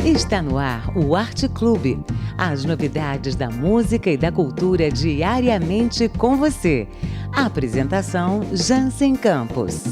Está no ar o Arte Clube. As novidades da música e da cultura diariamente com você. A apresentação Jansen Campos.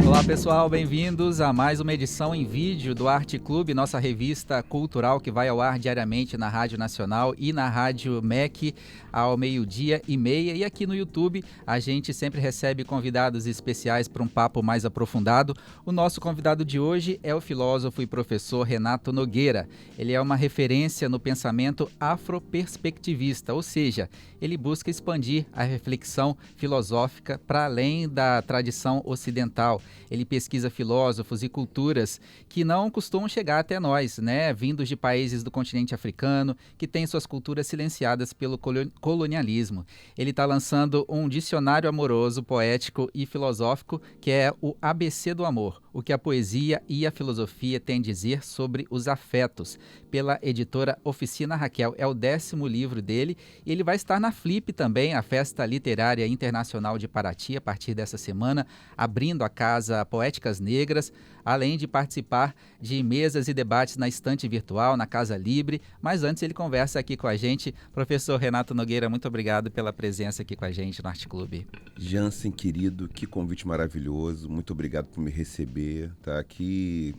Olá pessoal, bem-vindos a mais uma edição em vídeo do Arte Clube, nossa revista cultural que vai ao ar diariamente na Rádio Nacional e na Rádio MEC ao 12h30. E aqui no YouTube a gente sempre recebe convidados especiais para um papo mais aprofundado. O nosso convidado de hoje é o filósofo e professor Renato Nogueira. Ele é uma referência no pensamento afroperspectivista, ou seja, ele busca expandir a reflexão filosófica para além da tradição ocidental. Ele pesquisa filósofos e culturas que não costumam chegar até nós, né? Vindos de países do continente africano, que têm suas culturas silenciadas pelo colonialismo. Ele está lançando um dicionário amoroso, poético e filosófico, que é o ABC do Amor, o que a poesia e a filosofia têm a dizer sobre os afetos, pela editora Oficina Raquel. É o 10º livro dele e ele vai estar na Flip também, a Festa Literária Internacional de Paraty, a partir dessa semana, abrindo a Casa Poéticas Negras, além de participar de mesas e debates na estante virtual, na Casa Libre. Mas antes ele conversa aqui com a gente. Professor Renato Nogueira, muito obrigado pela presença aqui com a gente no Arte Clube. Jansen, querido, que convite maravilhoso, muito obrigado por me receber, tá? Que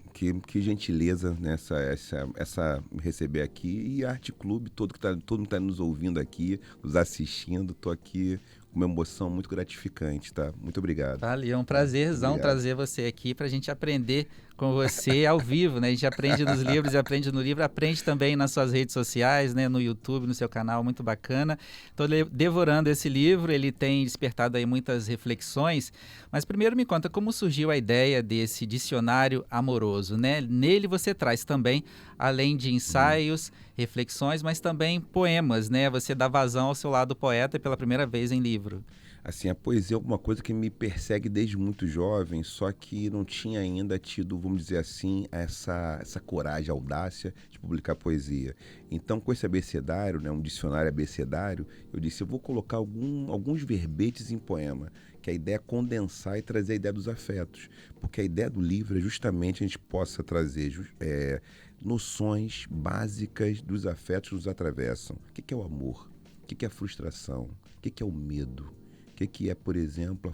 gentileza, né? essa me receber aqui, e Arte Clube, todo mundo está nos ouvindo aqui, nos assistindo, estou aqui. Uma emoção muito gratificante, tá? Muito obrigado. Valeu, um prazerzão trazer você aqui para a gente aprender com você ao vivo, né? A gente aprende nos livros e aprende no livro, aprende também nas suas redes sociais, né? No YouTube, no seu canal, muito bacana. Estou devorando esse livro, ele tem despertado aí muitas reflexões, mas primeiro me conta como surgiu a ideia desse dicionário amoroso, né? Nele você traz também, além de ensaios, reflexões, mas também poemas, né? Você dá vazão ao seu lado poeta pela primeira vez em livro. Assim, a poesia é alguma coisa que me persegue desde muito jovem, só que não tinha ainda tido, vamos dizer assim, essa coragem, audácia de publicar poesia. Então, com esse abecedário, né, um dicionário abecedário, eu disse, eu vou colocar alguns verbetes em poema, que a ideia é condensar e trazer a ideia dos afetos. Porque a ideia do livro é justamente a gente possa trazer noções básicas dos afetos que nos atravessam. O que é o amor? O que é a frustração? O que é o medo? O que é, por exemplo,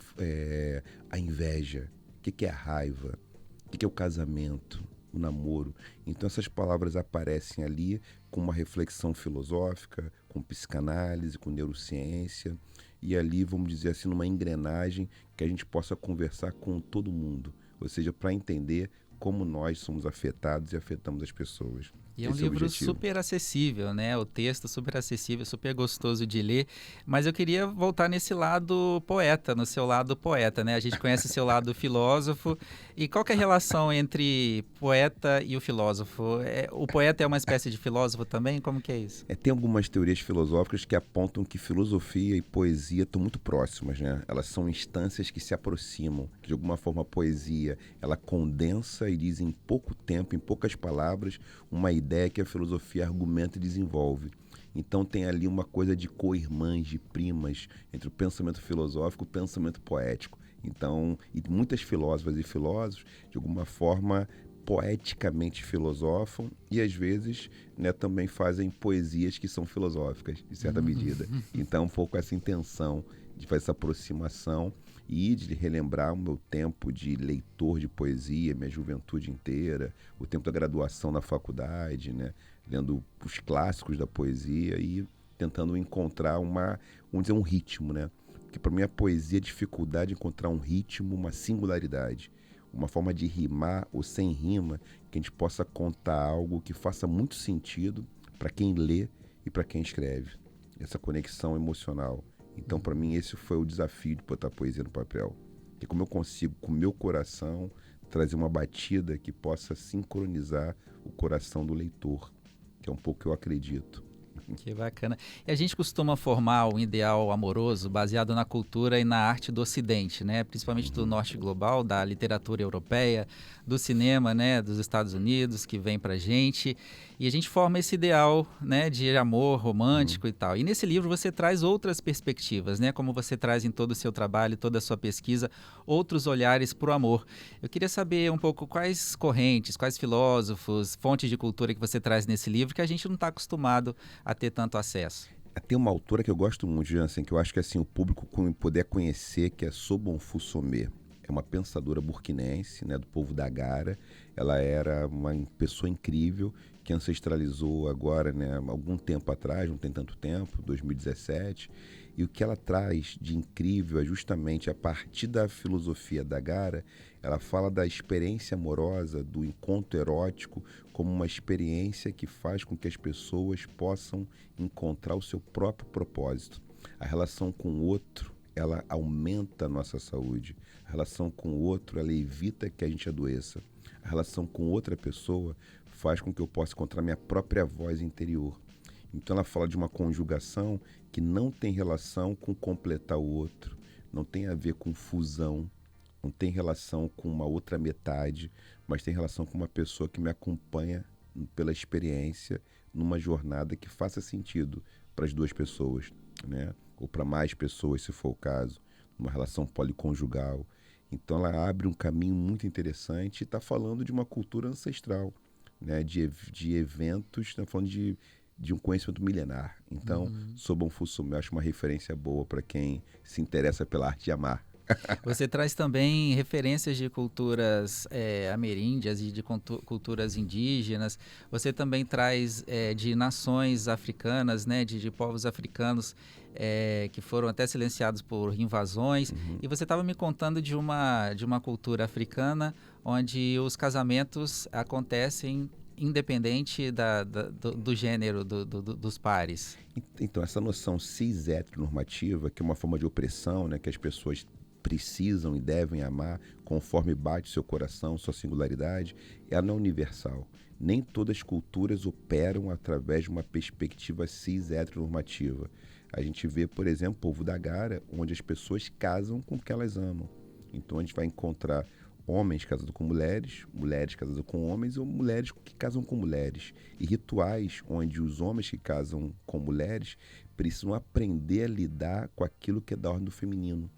a inveja? O que é a raiva? O que é o casamento? O namoro? Então essas palavras aparecem ali com uma reflexão filosófica, com psicanálise, com neurociência, e ali, vamos dizer assim, numa engrenagem que a gente possa conversar com todo mundo, ou seja, para entender como nós somos afetados e afetamos as pessoas. E é um livro super acessível, né? O texto super acessível, super gostoso de ler. Mas eu queria voltar nesse lado poeta, no seu lado poeta, né? A gente conhece seu lado filósofo. E qual que é a relação entre poeta e o filósofo? O poeta é uma espécie de filósofo também? Como que é isso? Tem algumas teorias filosóficas que apontam que filosofia e poesia estão muito próximas, né? Elas são instâncias que se aproximam. Que de alguma forma a poesia, ela condensa e diz em pouco tempo, em poucas palavras, uma ideia que a filosofia argumenta e desenvolve. Então tem ali uma coisa de co-irmãs, de primas, entre o pensamento filosófico e o pensamento poético. Então, e muitas filósofas e filósofos, de alguma forma, poeticamente filosofam e às vezes, né, também fazem poesias que são filosóficas, em certa medida. Então, um pouco essa intenção de fazer essa aproximação e de relembrar o meu tempo de leitor de poesia, minha juventude inteira, o tempo da graduação na faculdade, né? Lendo os clássicos da poesia e tentando encontrar um ritmo, né? Porque para mim a poesia é a dificuldade de encontrar um ritmo, uma singularidade, uma forma de rimar ou sem rima, que a gente possa contar algo que faça muito sentido para quem lê e para quem escreve. Essa conexão emocional. Então, para mim, esse foi o desafio de botar poesia no papel. Que como eu consigo, com o meu coração, trazer uma batida que possa sincronizar o coração do leitor, que é um pouco que eu acredito. Que bacana. E a gente costuma formar um ideal amoroso baseado na cultura e na arte do Ocidente, né? Principalmente do Norte global, da literatura europeia, do cinema, né? Dos Estados Unidos, que vem pra gente. E a gente forma esse ideal, né? De amor romântico e tal. E nesse livro você traz outras perspectivas, né? Como você traz em todo o seu trabalho, toda a sua pesquisa, outros olhares para o amor. Eu queria saber um pouco quais correntes, quais filósofos, fontes de cultura que você traz nesse livro que a gente não está acostumado a ter tanto acesso. Tem uma autora que eu gosto muito, Jansen, que eu acho que assim, o público puder conhecer, que é Sobonfu Somé. É uma pensadora burkinense, né, do povo da Gara. Ela era uma pessoa incrível que ancestralizou agora, né, algum tempo atrás, não tem tanto tempo, 2017. E o que ela traz de incrível é justamente a partir da filosofia da Gara, ela fala da experiência amorosa, do encontro erótico, como uma experiência que faz com que as pessoas possam encontrar o seu próprio propósito. A relação com o outro, ela aumenta a nossa saúde. A relação com o outro, ela evita que a gente adoeça. A relação com outra pessoa faz com que eu possa encontrar minha própria voz interior. Então ela fala de uma conjugação que não tem relação com completar o outro, não tem a ver com fusão, não tem relação com uma outra metade, mas tem relação com uma pessoa que me acompanha pela experiência numa jornada que faça sentido para as duas pessoas, né? Ou para mais pessoas, se for o caso, uma relação policonjugal. Então ela abre um caminho muito interessante e está falando de uma cultura ancestral, né? De eventos, está falando de um conhecimento milenar. Então, Sobonfu Somé, eu acho uma referência boa para quem se interessa pela arte de amar. Você traz também referências de culturas ameríndias e de culturas indígenas. Você também traz de nações africanas, né, de povos africanos que foram até silenciados por invasões. E você estava me contando de uma cultura africana onde os casamentos acontecem independente do gênero dos pares. Então, essa noção cis-heteronormativa, que é uma forma de opressão, né, que as pessoas precisam e devem amar conforme bate seu coração, sua singularidade, ela não é universal. Nem todas as culturas operam através de uma perspectiva cis-heteronormativa. A gente vê, por exemplo, o povo da Gara, onde as pessoas casam com o que elas amam. Então a gente vai encontrar homens casados com mulheres, mulheres casadas com homens ou mulheres que casam com mulheres. E rituais onde os homens que casam com mulheres precisam aprender a lidar com aquilo que é da ordem do feminino,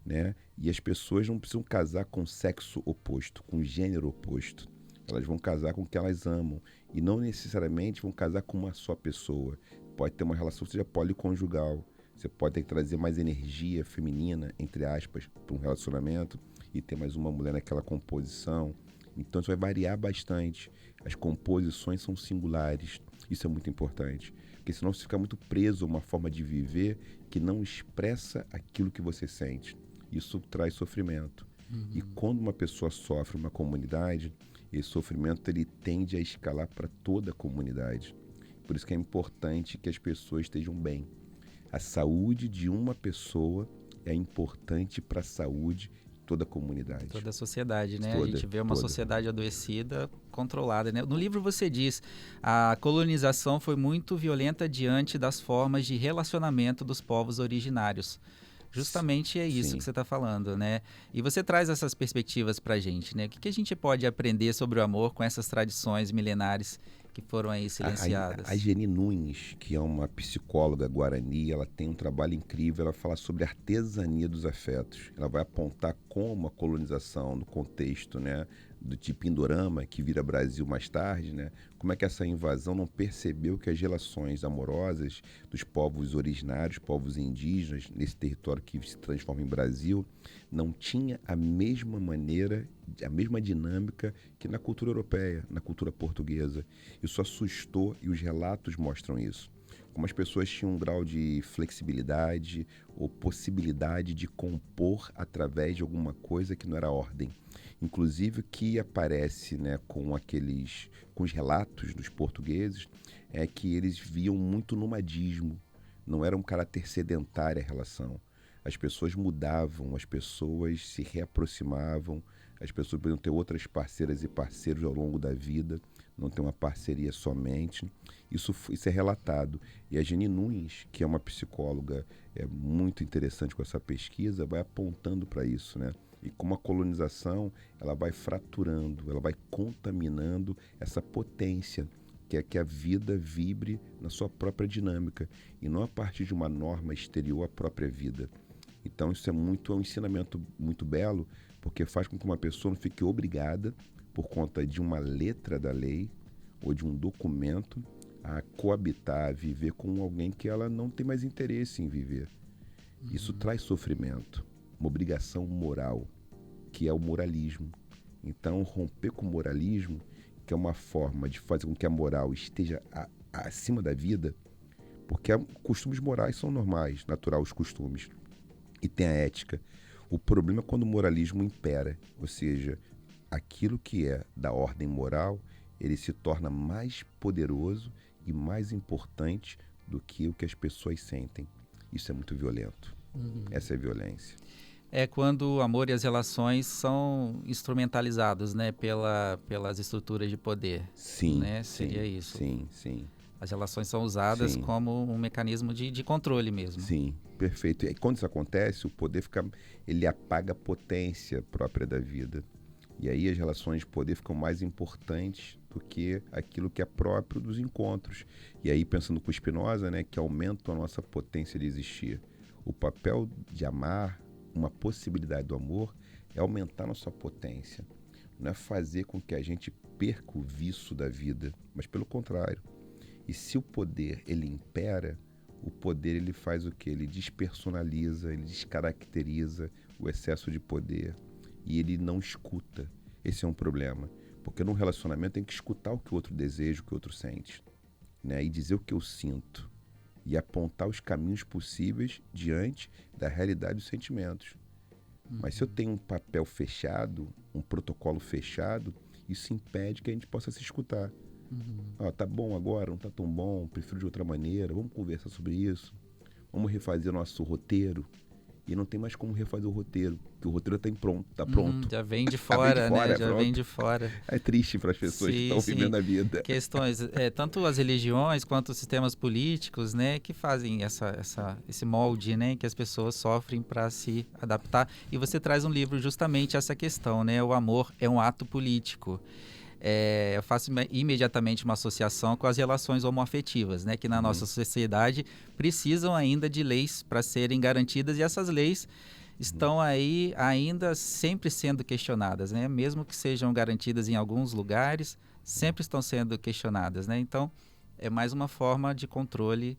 né? E as pessoas não precisam casar com sexo oposto, com gênero oposto. Elas vão casar com o que elas amam e não necessariamente vão casar com uma só pessoa. Pode ter uma relação que seja policonjugal. Você pode ter que trazer mais energia feminina, entre aspas, para um relacionamento e ter mais uma mulher naquela composição. Então isso vai variar bastante. As composições são singulares. Isso é muito importante. Porque senão você fica muito preso a uma forma de viver que não expressa aquilo que você sente. Isso traz sofrimento. E quando uma pessoa sofre uma comunidade, esse sofrimento ele tende a escalar para toda a comunidade. Por isso que é importante que as pessoas estejam bem. A saúde de uma pessoa é importante para a saúde de toda a comunidade. Toda a sociedade, né? Toda, a gente vê uma toda. sociedade adoecida, controlada, né? No livro você diz, a colonização foi muito violenta diante das formas de relacionamento dos povos originários. Justamente é isso Sim. que você está falando, né? E você traz essas perspectivas para a gente, né? O que a gente pode aprender sobre o amor com essas tradições milenares que foram aí silenciadas? A Geni Nunes, que é uma psicóloga guarani, ela tem um trabalho incrível, ela fala sobre a artesania dos afetos. Ela vai apontar como a colonização, no contexto, né, do tipo Pindorama, que vira Brasil mais tarde, né, como é que essa invasão não percebeu que as relações amorosas dos povos originários, povos indígenas, nesse território que se transforma em Brasil, não tinha a mesma maneira, a mesma dinâmica que na cultura europeia, na cultura portuguesa. Isso assustou e os relatos mostram isso. Como as pessoas tinham um grau de flexibilidade ou possibilidade de compor através de alguma coisa que não era ordem. Inclusive o que aparece, né, com os relatos dos portugueses é que eles viam muito nomadismo. Não era um caráter sedentário a relação. As pessoas mudavam, as pessoas se reaproximavam, As pessoas podem ter outras parceiras e parceiros ao longo da vida, não ter uma parceria somente. Isso é relatado. E a Geni Nunes, que é uma psicóloga muito interessante com essa pesquisa, vai apontando para isso, né? E como a colonização, ela vai fraturando, ela vai contaminando essa potência, que é que a vida vibre na sua própria dinâmica, e não a partir de uma norma exterior à própria vida. Então isso é um ensinamento muito belo, porque faz com que uma pessoa não fique obrigada, por conta de uma letra da lei ou de um documento, a coabitar, a viver com alguém que ela não tem mais interesse em viver. Isso traz sofrimento, uma obrigação moral, que é o moralismo. Então, romper com o moralismo, que é uma forma de fazer com que a moral esteja acima da vida, porque costumes morais são normais, natural os costumes, e tem a ética. O problema é quando o moralismo impera, ou seja, aquilo que é da ordem moral, ele se torna mais poderoso e mais importante do que o que as pessoas sentem. Isso é muito violento. Essa é a violência. É quando o amor e as relações são instrumentalizados, né, pelas estruturas de poder. Sim, né? Seria isso. Sim. As relações são usadas como um mecanismo de controle mesmo. Sim, perfeito. E quando isso acontece, o poder ele apaga a potência própria da vida. E aí as relações de poder ficam mais importantes do que aquilo que é próprio dos encontros. E aí, pensando com Spinoza, né, que aumentam a nossa potência de existir. O papel de amar, uma possibilidade do amor, é aumentar a nossa potência. Não é fazer com que a gente perca o vício da vida, mas pelo contrário. E se o poder, ele impera, o poder ele faz o quê? Ele despersonaliza, ele descaracteriza o excesso de poder. E ele não escuta. Esse é um problema. Porque num relacionamento tem que escutar o que o outro deseja, o que o outro sente, né? E dizer o que eu sinto. E apontar os caminhos possíveis diante da realidade dos sentimentos. Mas se eu tenho um papel fechado, um protocolo fechado, isso impede que a gente possa se escutar. Tá bom agora, não tá tão bom, prefiro de outra maneira, vamos conversar sobre isso. Vamos refazer nosso roteiro. E não tem mais como refazer o roteiro, porque o roteiro tá pronto. Já vem de fora, né? Já vem de fora. É triste para as pessoas que estão vivendo a vida. Questões, tanto as religiões quanto os sistemas políticos, né, que fazem esse molde, né, que as pessoas sofrem para se adaptar. E você traz um livro justamente essa questão, né? O amor é um ato político. Eu faço imediatamente uma associação com as relações homoafetivas, né, que na nossa sociedade precisam ainda de leis para serem garantidas, e essas leis estão aí ainda sempre sendo questionadas, né, mesmo que sejam garantidas em alguns lugares, sempre estão sendo questionadas, né? Então é mais uma forma de controle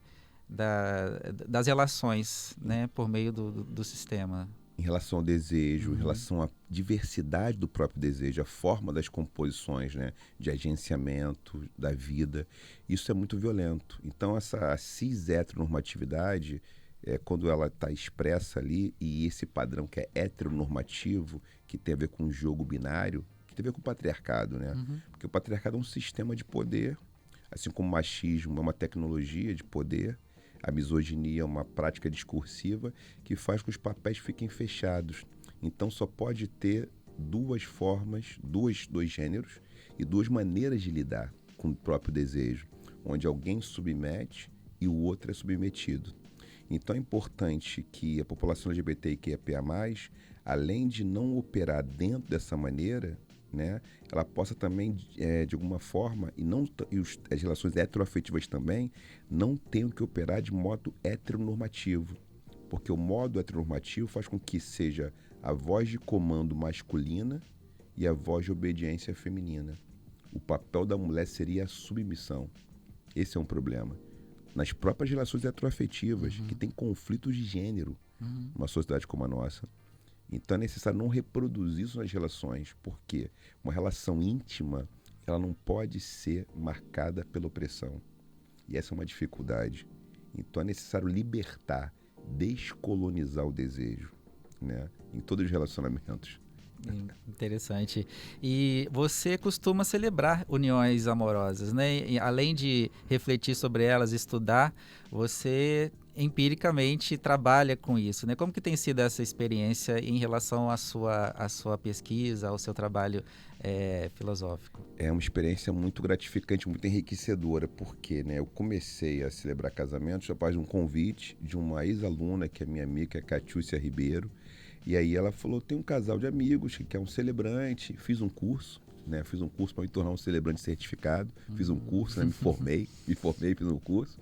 das relações, né, por meio do sistema. Em relação ao desejo, em relação à diversidade do próprio desejo, a forma das composições, né, de agenciamento da vida, isso é muito violento. Então, a cis-heteronormatividade, quando ela está expressa ali, e esse padrão que é heteronormativo, que tem a ver com o jogo binário, que tem a ver com o patriarcado, né? Porque o patriarcado é um sistema de poder, assim como o machismo é uma tecnologia de poder. A misoginia é uma prática discursiva que faz com que os papéis fiquem fechados. Então só pode ter duas formas, dois gêneros e duas maneiras de lidar com o próprio desejo, onde alguém submete e o outro é submetido. Então é importante que a população LGBTQIA+, além de não operar dentro dessa maneira, né, ela possa também, de alguma forma, as relações heteroafetivas também, não tenham que operar de modo heteronormativo. Porque o modo heteronormativo faz com que seja a voz de comando masculina e a voz de obediência feminina. O papel da mulher seria a submissão. Esse é um problema. Nas próprias relações heteroafetivas, que tem conflitos de gênero numa sociedade como a nossa. Então é necessário não reproduzir isso nas relações, porque uma relação íntima, ela não pode ser marcada pela opressão. E essa é uma dificuldade. Então é necessário libertar, descolonizar o desejo, né, em todos os relacionamentos. Interessante. E você costuma celebrar uniões amorosas, né? E além de refletir sobre elas, estudar, você empiricamente trabalha com isso, né? Como que tem sido essa experiência em relação à sua pesquisa, ao seu trabalho filosófico? É uma experiência muito gratificante, muito enriquecedora, porque, né, eu comecei a celebrar casamentos após de um convite de uma ex-aluna, que é minha amiga, que é Catiúcia Ribeiro, e aí ela falou, tem um casal de amigos que quer um celebrante, fiz um curso, né, fiz um curso para me tornar um celebrante certificado, fiz um curso, né, me formei, fiz um curso,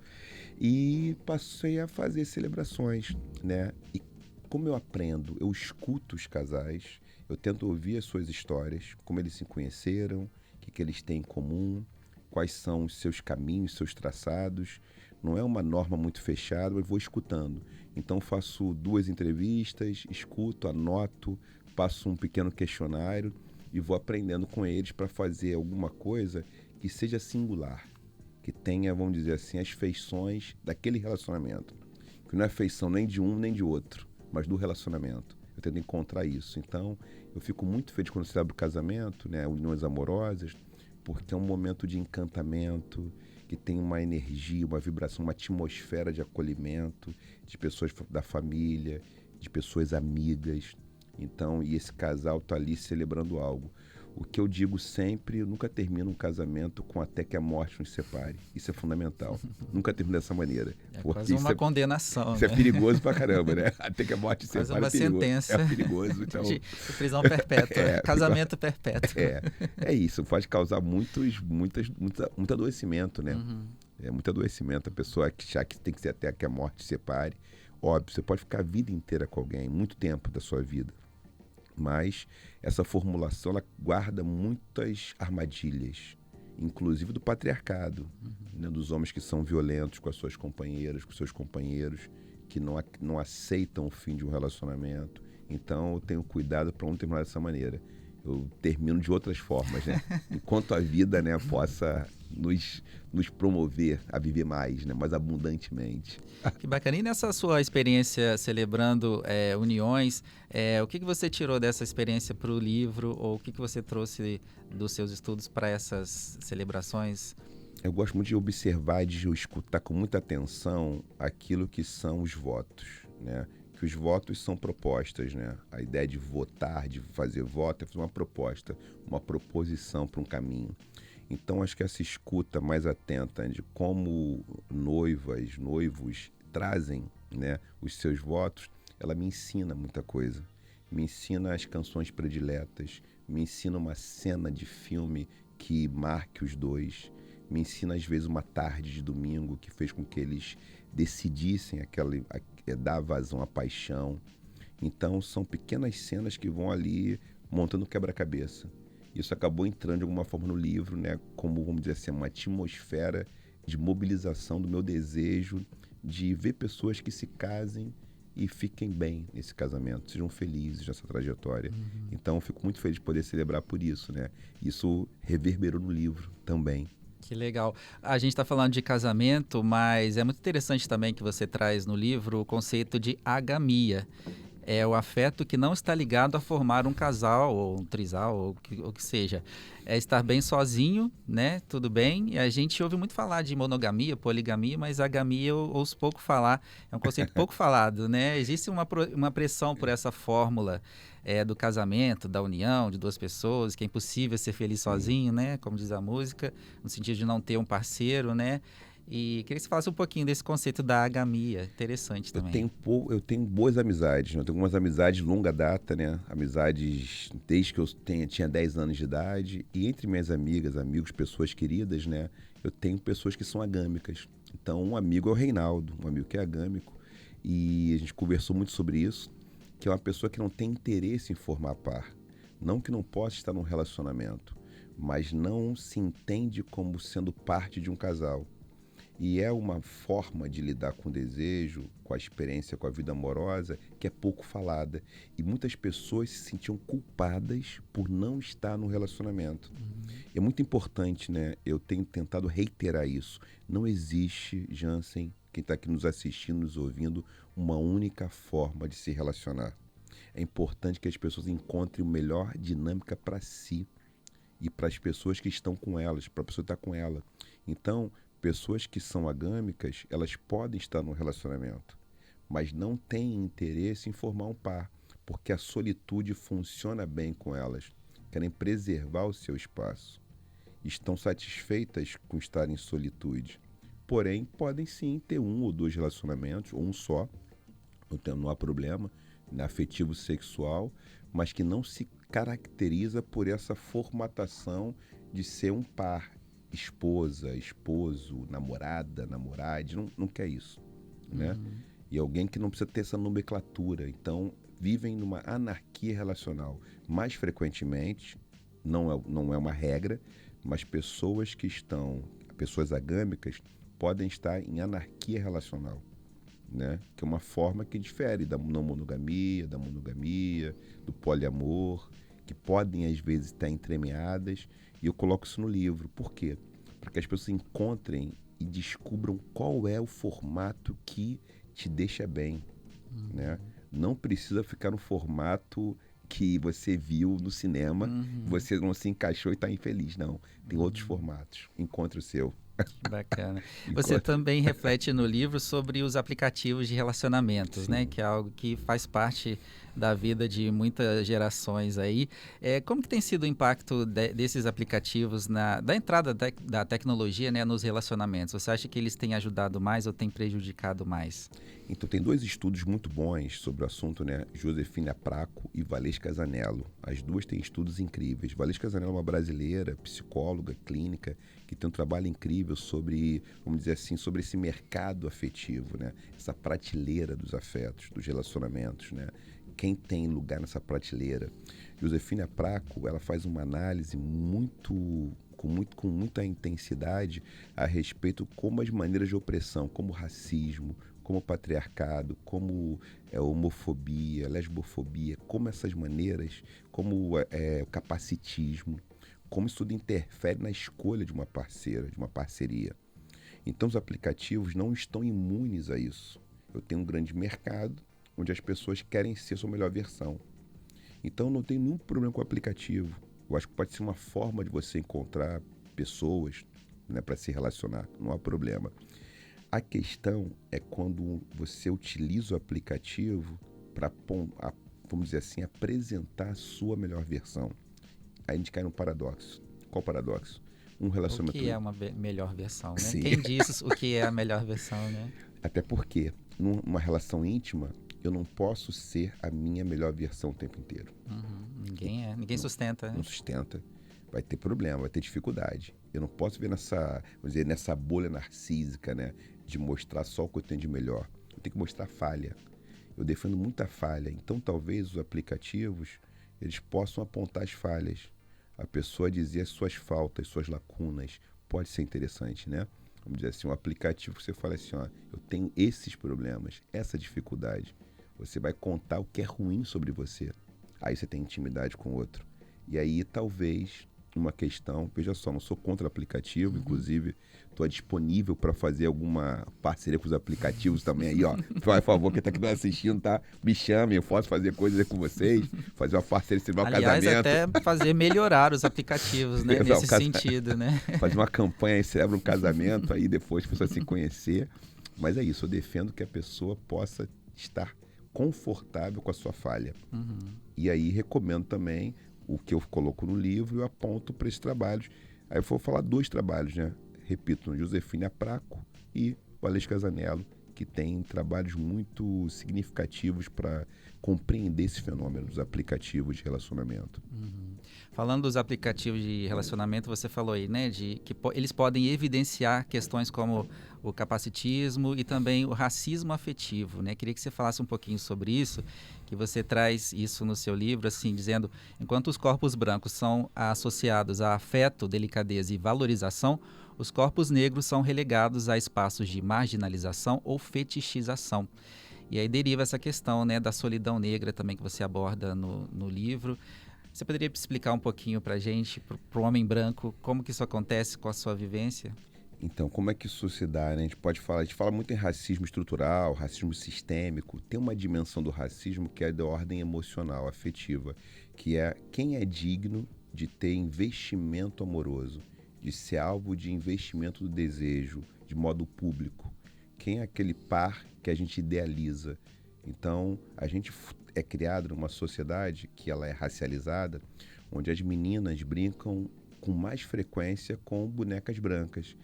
e passei a fazer celebrações, né, e como eu aprendo, eu escuto os casais, eu tento ouvir as suas histórias, como eles se conheceram, o que eles têm em comum, quais são os seus caminhos, seus traçados. Não é uma norma muito fechada, mas vou escutando. Então faço 2 entrevistas, escuto, anoto, passo um pequeno questionário e vou aprendendo com eles para fazer alguma coisa que seja singular, que tenha, vamos dizer assim, as feições daquele relacionamento. Que não é feição nem de um nem de outro, mas do relacionamento. Eu tento encontrar isso. Então, eu fico muito feliz quando celebro o casamento, né, uniões amorosas, porque é um momento de encantamento, que tem uma energia, uma vibração, uma atmosfera de acolhimento, de pessoas da família, de pessoas amigas. Então, e esse casal está ali celebrando algo. O que eu digo sempre, eu nunca termino um casamento com até que a morte nos separe. Isso é fundamental. Nunca termino dessa maneira. É quase uma condenação. Isso, né? É perigoso pra caramba, né? Até que a morte separe uma sentença. É perigoso. Então... de prisão perpétua, casamento perpétuo. É isso, pode causar muito adoecimento, né? É muito adoecimento. A pessoa achar que tem que ser até que a morte separe. Óbvio, você pode ficar a vida inteira com alguém, muito tempo da sua vida. Mas essa formulação ela guarda muitas armadilhas, inclusive do patriarcado, né, dos homens que são violentos com as suas companheiras, com seus companheiros, que não aceitam o fim de um relacionamento. Então eu tenho cuidado para não terminar dessa maneira. Eu termino de outras formas, né? Enquanto a vida, né, possa nos promover a viver mais, né, mais abundantemente. Que bacana. E nessa sua experiência celebrando uniões, o que você tirou dessa experiência para o livro, ou o que você trouxe dos seus estudos para essas celebrações? Eu gosto muito de observar e de escutar com muita atenção aquilo que são os votos, né? Que os votos são propostas, né? A ideia de votar, de fazer voto, é fazer uma proposta, uma proposição para um caminho. Então, acho que essa escuta mais atenta de como noivos trazem, né, os seus votos, ela me ensina muita coisa. Me ensina as canções prediletas, me ensina uma cena de filme que marque os dois, me ensina, às vezes, uma tarde de domingo que fez com que eles decidissem dar vazão à paixão. Então, são pequenas cenas que vão ali montando quebra-cabeça. Isso acabou entrando de alguma forma no livro, né, como, vamos dizer assim, uma atmosfera de mobilização do meu desejo de ver pessoas que se casem e fiquem bem nesse casamento, sejam felizes nessa trajetória. Então, eu fico muito feliz de poder celebrar por isso, né? Isso reverberou no livro também. Que legal. A gente está falando de casamento, mas é muito interessante também que você traz no livro o conceito de agamia. É o afeto que não está ligado a formar um casal ou um trisal ou o que seja. É estar bem sozinho, né? Tudo bem. E a gente ouve muito falar de monogamia, poligamia, mas agamia eu ouço pouco falar. É um conceito pouco falado, né? Existe uma pressão por essa fórmula do casamento, da união de 2 pessoas, que é impossível ser feliz sozinho, né? Como diz a música, no sentido de não ter um parceiro, né? E queria que você falasse um pouquinho desse conceito da agamia, interessante também. Eu tenho boas amizades, né? Eu tenho algumas amizades de longa data, né? Amizades desde que eu tinha 10 anos de idade. E entre minhas amigas, amigos, pessoas queridas, né? Eu tenho pessoas que são agâmicas. Então, um amigo é o Reinaldo, um amigo que é agâmico. E a gente conversou muito sobre isso, que é uma pessoa que não tem interesse em formar par. Não que não possa estar num relacionamento, mas não se entende como sendo parte de um casal. E é uma forma de lidar com o desejo, com a experiência, com a vida amorosa, que é pouco falada. E muitas pessoas se sentiam culpadas por não estar no relacionamento. É muito importante, né? Eu tenho tentado reiterar isso. Não existe, Jansen, quem está aqui nos assistindo, nos ouvindo, uma única forma de se relacionar. É importante que as pessoas encontrem a melhor dinâmica para si e para as pessoas que estão com elas, para a pessoa estar com ela. Então, Pessoas que são agâmicas, elas podem estar no relacionamento, mas não têm interesse em formar um par, porque a solitude funciona bem com elas. Querem preservar o seu espaço. Estão satisfeitas com estar em solitude. Porém, podem sim ter 1 ou 2 relacionamentos, ou um só, não há problema, afetivo sexual, mas que não se caracteriza por essa formatação de ser um par, esposa, esposo, namorada, namorade, não quer isso, né? E alguém que não precisa ter essa nomenclatura, então vivem numa anarquia relacional. Mais frequentemente, não é uma regra, mas pessoas agâmicas podem estar em anarquia relacional, né? Que é uma forma que difere da não monogamia, da monogamia, do poliamor, que podem às vezes estar entremeadas, e eu coloco isso no livro. Por quê? Para que as pessoas encontrem e descubram qual é o formato que te deixa bem, né? Não precisa ficar no formato que você viu no cinema, você não se encaixou e está infeliz, não. Tem outros formatos. Encontre o seu. Que bacana. Você também reflete no livro sobre os aplicativos de relacionamentos, né? Que é algo que faz parte da vida de muitas gerações aí. Como que tem sido o impacto desses aplicativos da entrada da tecnologia, né, nos relacionamentos? Você acha que eles têm ajudado mais ou têm prejudicado mais? Então, tem 2 estudos muito bons sobre o assunto, né? Josefina Praco e Valesca Zanello. As duas têm estudos incríveis. Valesca Zanello é uma brasileira, psicóloga, clínica, que tem um trabalho incrível sobre, vamos dizer assim, sobre esse mercado afetivo, né? Essa prateleira dos afetos, dos relacionamentos, né? Quem tem lugar nessa prateleira? Josefina Praco, ela faz uma análise com muita intensidade a respeito como as maneiras de opressão, como o racismo, como o patriarcado, como a homofobia, lesbofobia, como essas maneiras, como o capacitismo, como isso tudo interfere na escolha de uma parceira, de uma parceria. Então os aplicativos não estão imunes a isso. Eu tenho um grande mercado onde as pessoas querem ser sua melhor versão. Então não tem nenhum problema com o aplicativo. Eu acho que pode ser uma forma de você encontrar pessoas, né, para se relacionar, não há problema. A questão é quando você utiliza o aplicativo para, vamos dizer assim, apresentar a sua melhor versão. Aí a gente cai num paradoxo. Qual paradoxo? Um relacionamento... O que é uma melhor versão, né? Sim. Quem diz o que é a melhor versão, né? Até porque, numa relação íntima, eu não posso ser a minha melhor versão o tempo inteiro. Ninguém sustenta, né? Não sustenta. Vai ter problema, vai ter dificuldade. Eu não posso ver nessa bolha narcísica, né? De mostrar só o que eu tenho de melhor. Eu tenho que mostrar falha. Eu defendo muita falha. Então, talvez os aplicativos, eles possam apontar as falhas. A pessoa dizer as suas faltas, suas lacunas. Pode ser interessante, né? Vamos dizer assim, um aplicativo que você fala assim, ó, eu tenho esses problemas, essa dificuldade. Você vai contar o que é ruim sobre você. Aí você tem intimidade com o outro. E aí, talvez, uma questão, veja só, não sou contra o aplicativo, inclusive estou disponível para fazer alguma parceria com os aplicativos também aí, ó. Por favor, quem está aqui assistindo, tá? Me chame, eu posso fazer coisas com vocês, fazer uma parceria, celebrar um casamento. Aliás, até fazer melhorar os aplicativos, né? Nesse sentido, né? Fazer uma campanha aí, celebra um casamento aí, depois a pessoa se conhecer. Mas é isso, eu defendo que a pessoa possa estar confortável com a sua falha. E aí recomendo também o que eu coloco no livro e eu aponto para esses trabalhos. Aí eu vou falar 2 trabalhos, né? Repito, Josefina Praco e Valesca Zanello, que tem trabalhos muito significativos para compreender esse fenômeno dos aplicativos de relacionamento. Falando dos aplicativos de relacionamento, você falou aí, né, de que eles podem evidenciar questões como o capacitismo e também o racismo afetivo, né? Queria que você falasse um pouquinho sobre isso, que você traz isso no seu livro, assim, dizendo, enquanto os corpos brancos são associados a afeto, delicadeza e valorização, os corpos negros são relegados a espaços de marginalização ou fetichização. E aí deriva essa questão, né, da solidão negra também que você aborda no livro. Você poderia explicar um pouquinho para a gente, para o homem branco, como que isso acontece com a sua vivência? Então, como é que isso se dá, né? A gente fala muito em racismo estrutural, racismo sistêmico. Tem uma dimensão do racismo que é da ordem emocional, afetiva, que é quem é digno de ter investimento amoroso, de ser alvo de investimento do desejo, de modo público. Quem é aquele par que a gente idealiza? Então, a gente é criado numa sociedade que ela é racializada, onde as meninas brincam com mais frequência com bonecas brancas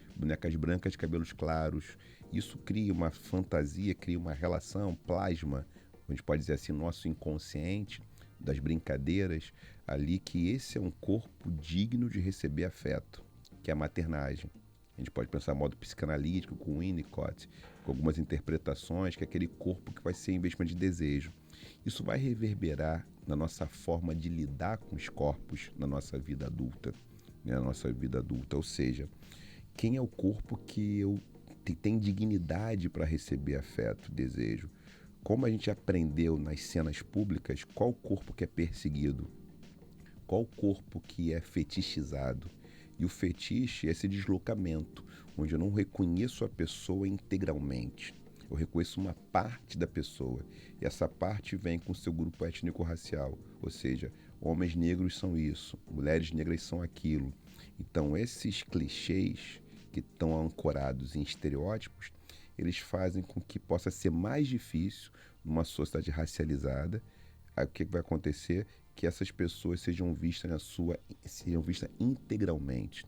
de cabelos claros. Isso cria uma fantasia, cria uma relação, plasma, a gente pode dizer assim, nosso inconsciente, das brincadeiras, ali que esse é um corpo digno de receber afeto, que é a maternagem. A gente pode pensar modo psicanalítico, com Winnicott, com algumas interpretações, que é aquele corpo que vai ser investimento de desejo. Isso vai reverberar na nossa forma de lidar com os corpos na nossa vida adulta, né? Na nossa vida adulta, ou seja, quem é o corpo que tem dignidade para receber afeto, desejo? Como a gente aprendeu nas cenas públicas, qual o corpo que é perseguido? Qual o corpo que é fetichizado? E o fetiche é esse deslocamento, onde eu não reconheço a pessoa integralmente. Eu reconheço uma parte da pessoa. E essa parte vem com o seu grupo étnico-racial. Ou seja, homens negros são isso, mulheres negras são aquilo. Então, esses clichês que estão ancorados em estereótipos, eles fazem com que possa ser mais difícil numa sociedade racializada. Aí o que vai acontecer? Que essas pessoas sejam vistas integralmente.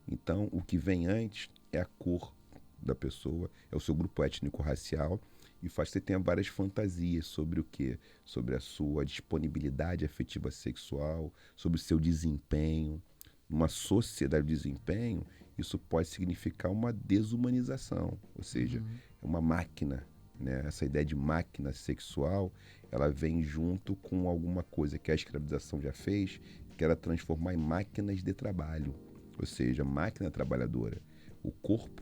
Então, o que vem antes é a cor da pessoa, é o seu grupo étnico-racial, e faz que você tenha várias fantasias sobre o quê? Sobre a sua disponibilidade afetiva sexual, sobre o seu desempenho. Numa sociedade de desempenho, isso pode significar uma desumanização, ou seja, é uma máquina, né? Essa ideia de máquina sexual, ela vem junto com alguma coisa que a escravização já fez, que era transformar em máquinas de trabalho, ou seja, máquina trabalhadora.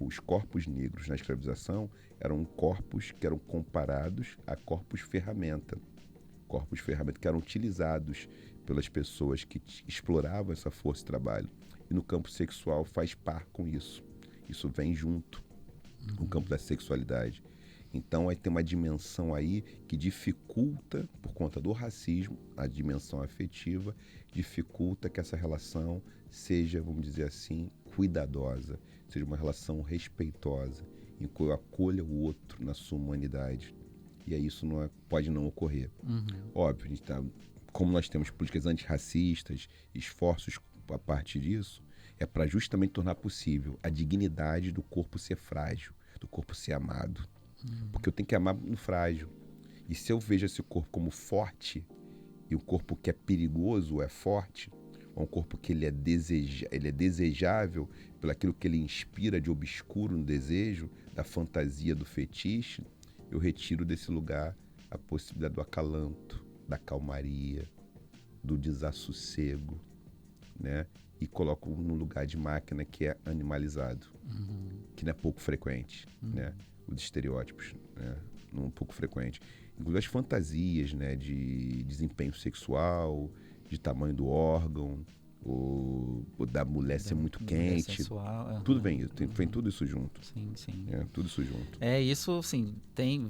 Os corpos negros na escravização eram corpos que eram comparados a corpos ferramenta que eram utilizados pelas pessoas que exploravam essa força de trabalho. E no campo sexual faz par com isso. Isso vem junto no campo da sexualidade. Então, aí tem uma dimensão aí que dificulta, por conta do racismo, a dimensão afetiva, dificulta que essa relação seja, vamos dizer assim, cuidadosa, seja uma relação respeitosa, em que eu acolha o outro na sua humanidade. E aí isso pode não ocorrer. Óbvio, como nós temos políticas antirracistas, esforços a partir disso, é para justamente tornar possível a dignidade do corpo ser frágil, do corpo ser amado. Porque eu tenho que amar no frágil. E se eu vejo esse corpo como forte, e um corpo que é perigoso é forte, ou um corpo que ele é desejável pelo aquilo que ele inspira de obscuro no desejo, da fantasia, do fetiche, eu retiro desse lugar a possibilidade do acalanto, da calmaria, do desassossego, né? E coloco num lugar de máquina que é animalizado, que não é pouco frequente, né? Os estereótipos, né? Não é pouco frequente. Inclusive as fantasias, né? De desempenho sexual, de tamanho do órgão, ou da mulher ser muito quente. Sensual, tudo vem tudo isso junto. Sim, sim. Tudo isso junto. Isso, sim,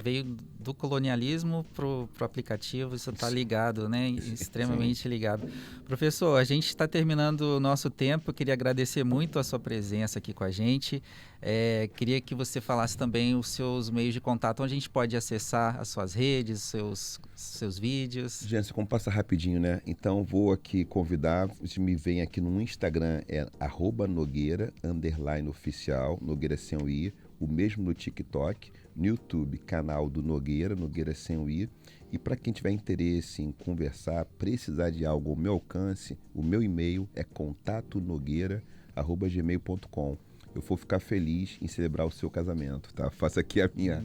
veio do colonialismo pro aplicativo, isso está ligado, né? Extremamente ligado. Professor, a gente está terminando o nosso tempo, eu queria agradecer muito a sua presença aqui com a gente. Queria que você falasse também os seus meios de contato, onde a gente pode acessar as suas redes, seus vídeos. Gente, como passa rapidinho, né? Então vou aqui convidar, se me vem aqui no Instagram, é @Nogueira, _oficial, Nogueira sem o I, o mesmo no TikTok, no YouTube, canal do Nogueira sem o I. E para quem tiver interesse em conversar, precisar de algo ao meu alcance, o meu e-mail é contatonogueira@gmail.com. Eu vou ficar feliz em celebrar o seu casamento, tá? Faço aqui a minha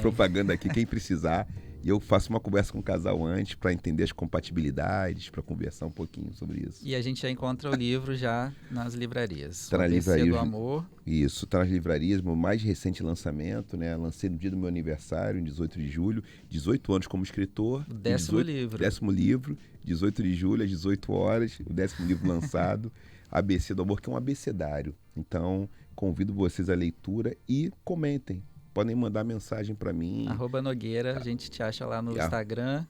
propaganda aqui, quem precisar. E eu faço uma conversa com o casal antes para entender as compatibilidades, para conversar um pouquinho sobre isso. E a gente já encontra o livro já nas livrarias. Tá na livraria do Amor. Isso, tá nas livrarias, meu mais recente lançamento, né? Lancei no dia do meu aniversário, em 18 de julho, 18 anos como escritor. O 10º livro. 10º livro, 18 de julho, às 18 horas, o 10º livro lançado, ABC do Amor, que é um abecedário. Então, convido vocês à leitura e comentem. Podem mandar mensagem para mim. @Nogueira, a gente te acha lá no Instagram.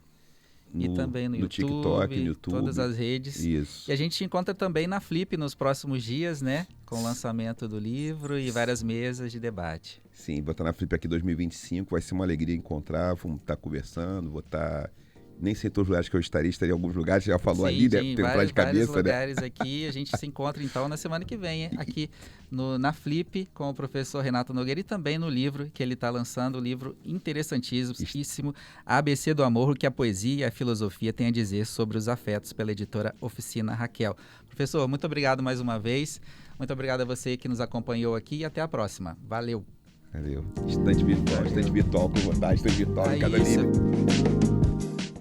E também no YouTube, TikTok, no YouTube, todas as redes. Isso. E a gente te encontra também na Flip nos próximos dias, né? Com o lançamento do livro e várias mesas de debate. Sim, vou estar na Flip aqui 2025, vai ser uma alegria encontrar, vamos estar conversando, vou estar... Nem sei todos os lugares que eu estaria em alguns lugares, já falou ali, né? Tem um de cabeça, vários lugares aqui, a gente se encontra então na semana que vem, aqui na Flip, com o professor Renato Nogueira e também no livro que ele está lançando, um livro interessantíssimo, ABC do Amor, o que a poesia e a filosofia têm a dizer sobre os afetos, pela editora Oficina Raquel. Professor, muito obrigado mais uma vez, muito obrigado a você que nos acompanhou aqui e até a próxima. Valeu! Valeu. Estante virtual, com vontade, estante virtual em cada livro.